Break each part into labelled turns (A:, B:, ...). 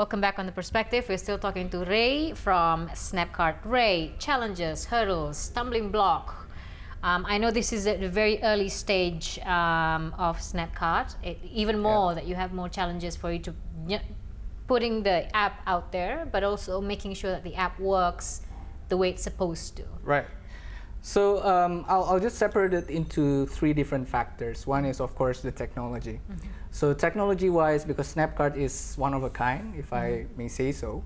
A: Welcome back on The Perspective. We're still talking to Ray from Snapcart. Ray, challenges, hurdles, stumbling block. I know this is at the very early stage of Snapcart. Even more that you have more challenges for you to putting the app out there, but also making sure that the app works the way it's supposed to.
B: Right. So I'll just separate it into three different factors. One is, of course, the technology. So technology-wise, because Snapcart is one of a kind, if I may say so,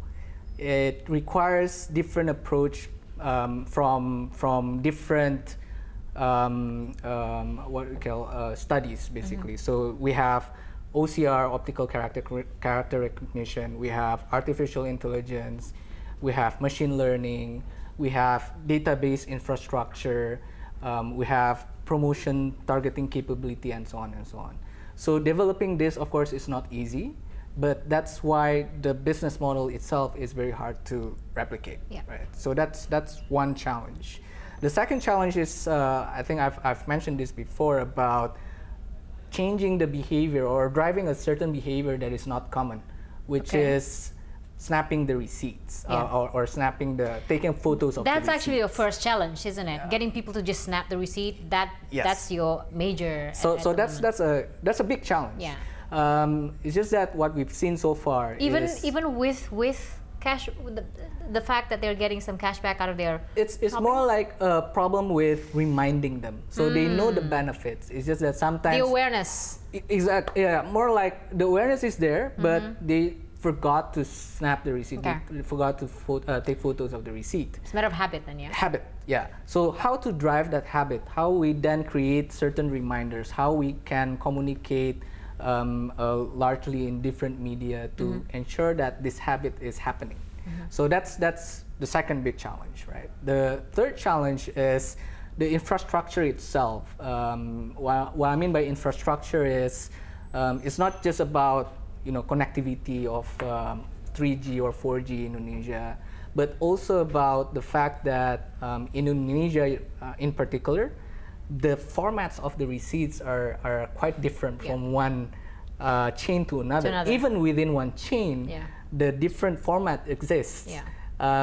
B: it requires different approach from different what we call studies, basically. So we have OCR, optical character recognition. We have artificial intelligence. We have machine learning. We have database infrastructure, we have promotion targeting capability, and so on and so on. So developing this, of course, is not easy, but that's why the business model itself is very hard to replicate. Right? So that's one challenge. The second challenge is, I think I've mentioned this before, about changing the behavior or driving a certain behavior that is not common, which is snapping the receipts or taking photos of
A: that's
B: the
A: actually your first challenge, isn't it? Getting people to just snap the receipt. That's your major.
B: So that's a big challenge. It's just that what we've seen so far
A: even with cash, the fact that they're getting some cash back out of their
B: it's more like a problem with reminding them. So they know the benefits. It's just that sometimes
A: the awareness.
B: Exactly. Yeah, more like the awareness is there, but they forgot to snap the receipt. They forgot to take photos of the receipt.
A: It's a matter of habit then,
B: Habit, yeah. So how to drive that habit, how we then create certain reminders, how we can communicate largely in different media to ensure that this habit is happening. So that's the second big challenge, right? The third challenge is the infrastructure itself. What I mean by infrastructure is it's not just about connectivity of 3G or 4G in Indonesia, but also about the fact that in Indonesia in particular, the formats of the receipts are quite different from one chain to another. Even within one chain, the different format exists.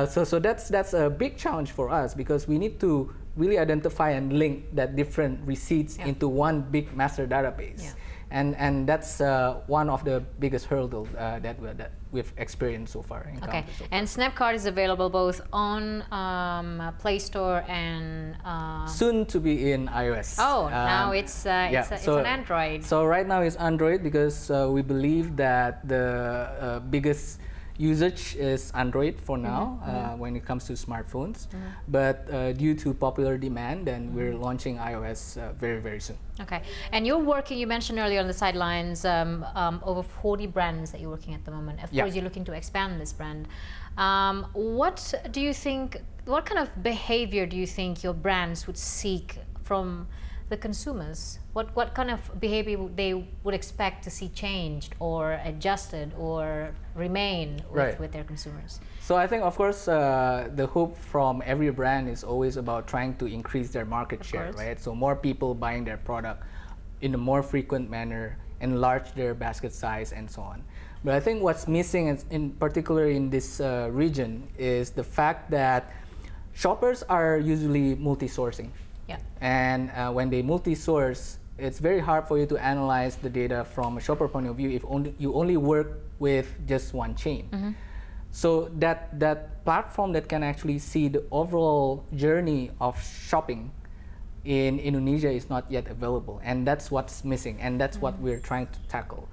B: So that's a big challenge for us, because we need to really identify and link that different receipts into one big master database. And that's one of the biggest hurdles that we've experienced so far.
A: And Snapcart is available both on Play Store and
B: soon to be in iOS.
A: Now it's on Android.
B: So right now it's Android, because we believe that the biggest usage is Android for now when it comes to smartphones. But due to popular demand, then we're launching iOS very, very soon.
A: Okay. And you're working, you mentioned earlier on the sidelines, over 40 brands that you're working at the moment. Of course, you're looking to expand this brand. What do you think, what kind of behavior do you think your brands would seek from the consumers? What kind of behavior they would expect to see changed or adjusted or remain with their consumers?
B: So I think, of course, the hope from every brand is always about trying to increase their market share, right? So more people buying their product in a more frequent manner, enlarge their basket size, and so on. But I think what's missing, in particular in this region, is the fact that shoppers are usually multi-sourcing. And when they multi-source, it's very hard for you to analyze the data from a shopper point of view if you only work with just one chain. So that platform that can actually see the overall journey of shopping in Indonesia is not yet available, and that's what's missing, and that's what we're trying to tackle.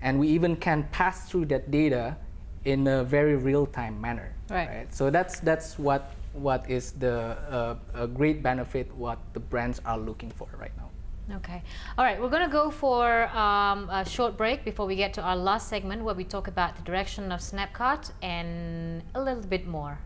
B: And we even can pass through that data in a very real-time manner. Right? So that's what is the great benefit, what the brands are looking for right now.
A: Okay. All right, we're going to go for a short break before we get to our last segment, where we talk about the direction of Snapcart and a little bit more.